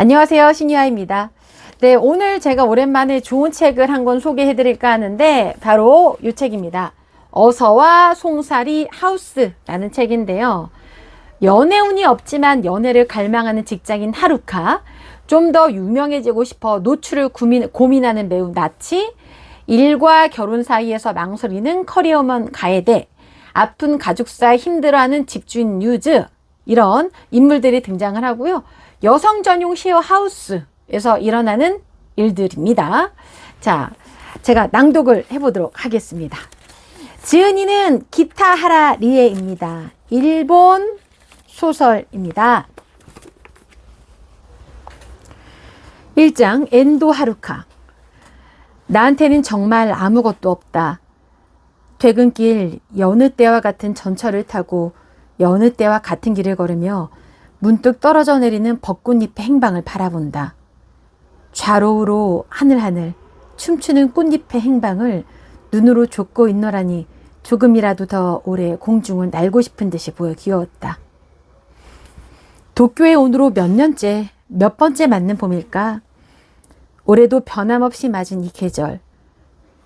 안녕하세요, 신유아입니다. 네, 오늘 제가 오랜만에 좋은 책을 한 권 소개해 드릴까 하는데 바로 이 책입니다. 어서와 송사리 하우스라는 책인데요. 연애운이 없지만 연애를 갈망하는 직장인 하루카, 좀 더 유명해지고 싶어 노출을 고민하는 배우 나치, 일과 결혼 사이에서 망설이는 커리어먼 가에데, 아픈 가족사 힘들어하는 집주인 유즈, 이런 인물들이 등장을 하고요. 여성 전용 쉐어하우스에서 일어나는 일들입니다. 자, 제가 낭독을 해보도록 하겠습니다. 지은이는 기타하라 리에입니다. 일본 소설입니다. 1장 엔도 하루카. 나한테는 정말 아무것도 없다. 퇴근길 여느 때와 같은 전철을 타고 여느 때와 같은 길을 걸으며 문득 떨어져 내리는 벚꽃잎의 행방을 바라본다. 좌로우로 하늘하늘 춤추는 꽃잎의 행방을 눈으로 좇고 있노라니 조금이라도 더 오래 공중을 날고 싶은 듯이 보여 귀여웠다. 도쿄에 온 후로 몇 번째 맞는 봄일까? 올해도 변함없이 맞은 이 계절.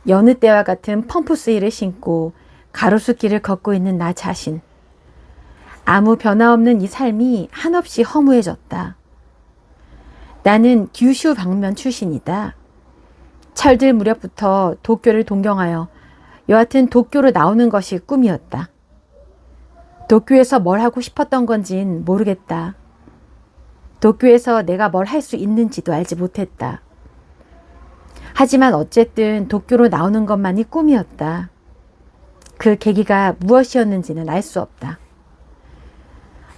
여느 때와 같은 펌프스힐을 신고 가로수길을 걷고 있는 나 자신. 아무 변화 없는 이 삶이 한없이 허무해졌다. 나는 규슈 방면 출신이다. 철들 무렵부터 도쿄를 동경하여 여하튼 도쿄로 나오는 것이 꿈이었다. 도쿄에서 뭘 하고 싶었던 건진 모르겠다. 도쿄에서 내가 뭘 할 수 있는지도 알지 못했다. 하지만 어쨌든 도쿄로 나오는 것만이 꿈이었다. 그 계기가 무엇이었는지는 알 수 없다.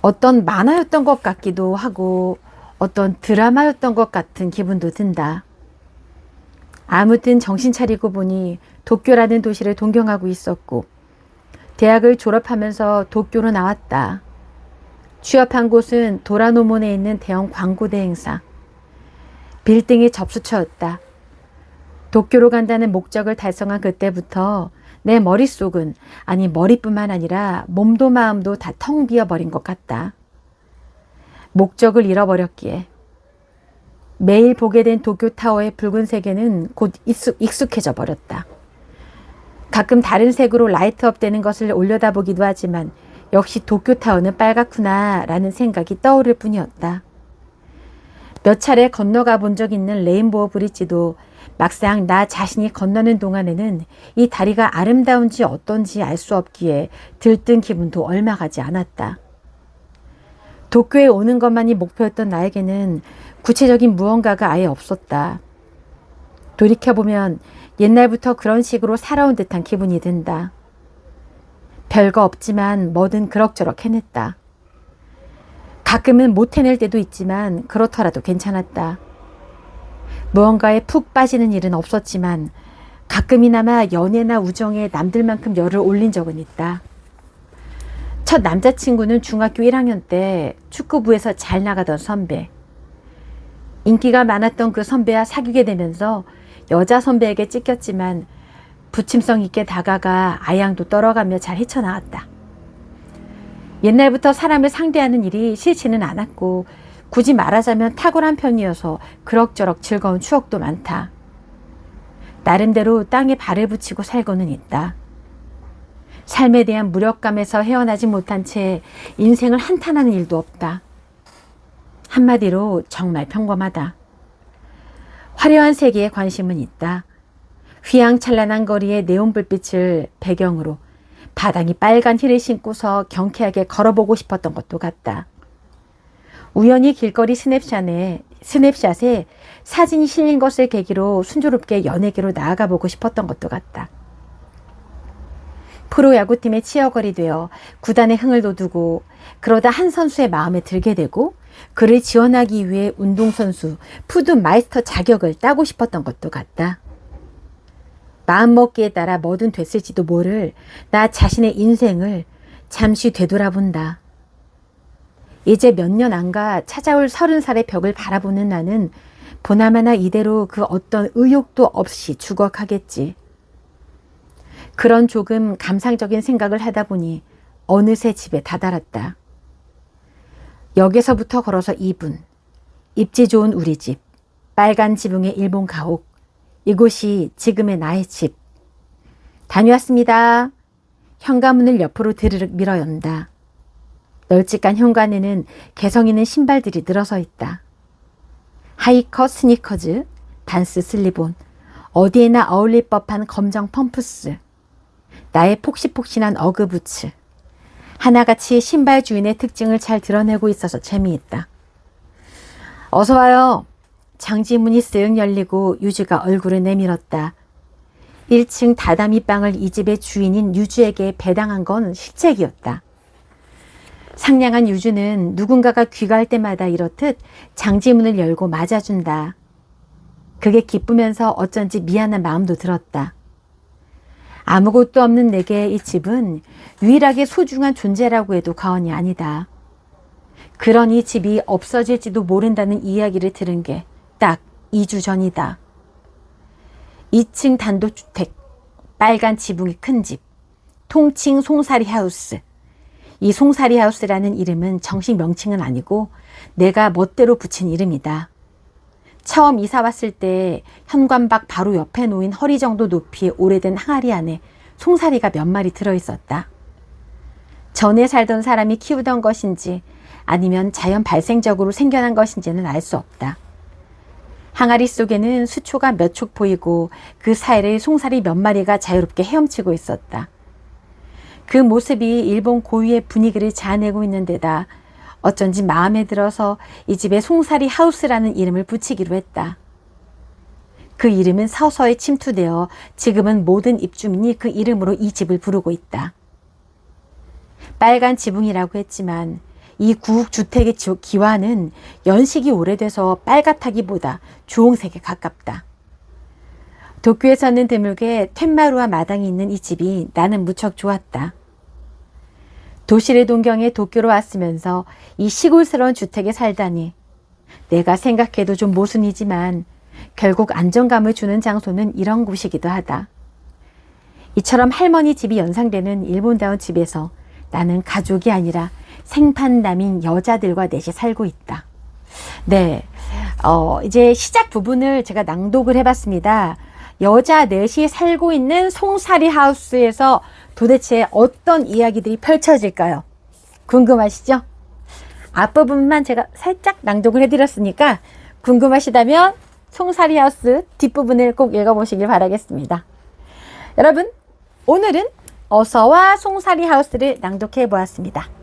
어떤 만화였던 것 같기도 하고 어떤 드라마였던 것 같은 기분도 든다. 아무튼 정신 차리고 보니 도쿄라는 도시를 동경하고 있었고 대학을 졸업하면서 도쿄로 나왔다. 취업한 곳은 도라노몬에 있는 대형 광고 대행사. 빌딩의 접수처였다. 도쿄로 간다는 목적을 달성한 그때부터 내 머릿속은, 아니 머리뿐만 아니라 몸도 마음도 다 텅 비어버린 것 같다. 목적을 잃어버렸기에. 매일 보게 된 도쿄타워의 붉은색에는 곧 익숙해져 버렸다. 가끔 다른 색으로 라이트업 되는 것을 올려다보기도 하지만 역시 도쿄타워는 빨갛구나 라는 생각이 떠오를 뿐이었다. 몇 차례 건너가 본 적 있는 레인보우 브릿지도 막상 나 자신이 건너는 동안에는 이 다리가 아름다운지 어떤지 알 수 없기에 들뜬 기분도 얼마 가지 않았다. 도쿄에 오는 것만이 목표였던 나에게는 구체적인 무언가가 아예 없었다. 돌이켜보면 옛날부터 그런 식으로 살아온 듯한 기분이 든다. 별거 없지만 뭐든 그럭저럭 해냈다. 가끔은 못 해낼 때도 있지만 그렇더라도 괜찮았다. 무언가에 푹 빠지는 일은 없었지만 가끔이나마 연애나 우정에 남들만큼 열을 올린 적은 있다. 첫 남자친구는 중학교 1학년 때 축구부에서 잘 나가던 선배. 인기가 많았던 그 선배와 사귀게 되면서 여자 선배에게 찢겼지만 부침성 있게 다가가 아양도 떨어가며 잘 헤쳐나왔다. 옛날부터 사람을 상대하는 일이 싫지는 않았고 굳이 말하자면 탁월한 편이어서 그럭저럭 즐거운 추억도 많다. 나름대로 땅에 발을 붙이고 살고는 있다. 삶에 대한 무력감에서 헤어나지 못한 채 인생을 한탄하는 일도 없다. 한마디로 정말 평범하다. 화려한 세계에 관심은 있다. 휘황찬란한 거리의 네온불빛을 배경으로 바닥이 빨간 힐을 신고서 경쾌하게 걸어보고 싶었던 것도 같다. 우연히 길거리 스냅샷에 사진이 실린 것을 계기로 순조롭게 연예계로 나아가 보고 싶었던 것도 같다. 프로야구팀의 치어걸이 되어 구단의 흥을 돋우고 그러다 한 선수의 마음에 들게 되고 그를 지원하기 위해 운동선수 푸드마이스터 자격을 따고 싶었던 것도 같다. 마음먹기에 따라 뭐든 됐을지도 모를 나 자신의 인생을 잠시 되돌아본다. 이제 몇 년 안가 찾아올 30살의 벽을 바라보는 나는 보나마나 이대로 그 어떤 의욕도 없이 죽어가겠지. 그런 조금 감상적인 생각을 하다 보니 어느새 집에 다다랐다. 역에서부터 걸어서 2분, 입지 좋은 우리 집, 빨간 지붕의 일본 가옥, 이곳이 지금의 나의 집. 다녀왔습니다. 현관문을 옆으로 드르륵 밀어 연다. 널찍한 현관에는 개성 있는 신발들이 늘어서 있다. 하이컷 스니커즈, 단스 슬리본, 어디에나 어울릴 법한 검정 펌프스, 나의 폭신폭신한 어그부츠. 하나같이 신발 주인의 특징을 잘 드러내고 있어서 재미있다. 어서 와요. 장지문이 쓱 열리고 유주가 얼굴을 내밀었다. 1층 다다미 방을 이 집의 주인인 유주에게 배당한 건 실책이었다. 상냥한 유주는 누군가가 귀가할 때마다 이렇듯 장지문을 열고 맞아준다. 그게 기쁘면서 어쩐지 미안한 마음도 들었다. 아무것도 없는 내게 이 집은 유일하게 소중한 존재라고 해도 과언이 아니다. 그런 이 집이 없어질지도 모른다는 이야기를 들은 게 딱 2주 전이다. 2층 단독주택, 빨간 지붕이 큰 집, 통칭 송사리 하우스. 이 송사리 하우스라는 이름은 정식 명칭은 아니고 내가 멋대로 붙인 이름이다. 처음 이사 왔을 때 현관 밖 바로 옆에 놓인 허리 정도 높이의 오래된 항아리 안에 송사리가 몇 마리 들어있었다. 전에 살던 사람이 키우던 것인지 아니면 자연 발생적으로 생겨난 것인지는 알 수 없다. 항아리 속에는 수초가 몇 촉 보이고 그 사이를 송사리 몇 마리가 자유롭게 헤엄치고 있었다. 그 모습이 일본 고유의 분위기를 자아내고 있는 데다 어쩐지 마음에 들어서 이 집에 송사리 하우스라는 이름을 붙이기로 했다. 그 이름은 서서히 침투되어 지금은 모든 입주민이 그 이름으로 이 집을 부르고 있다. 빨간 지붕이라고 했지만 이 구옥주택의 기와는 연식이 오래돼서 빨갛다기보다 주홍색에 가깝다. 도쿄에서는 드물게 텐마루와 마당이 있는 이 집이 나는 무척 좋았다. 도시를 동경해 도쿄로 왔으면서 이 시골스러운 주택에 살다니 내가 생각해도 좀 모순이지만 결국 안정감을 주는 장소는 이런 곳이기도 하다. 이처럼 할머니 집이 연상되는 일본다운 집에서 나는 가족이 아니라 생판남인 여자들과 넷이 살고 있다. 네, 이제 시작 부분을 제가 낭독을 해봤습니다. 여자 넷이 살고 있는 송사리 하우스에서 도대체 어떤 이야기들이 펼쳐질까요? 궁금하시죠? 앞부분만 제가 살짝 낭독을 해드렸으니까 궁금하시다면 송사리 하우스 뒷부분을 꼭 읽어보시길 바라겠습니다. 여러분, 오늘은 어서와 송사리 하우스를 낭독해 보았습니다.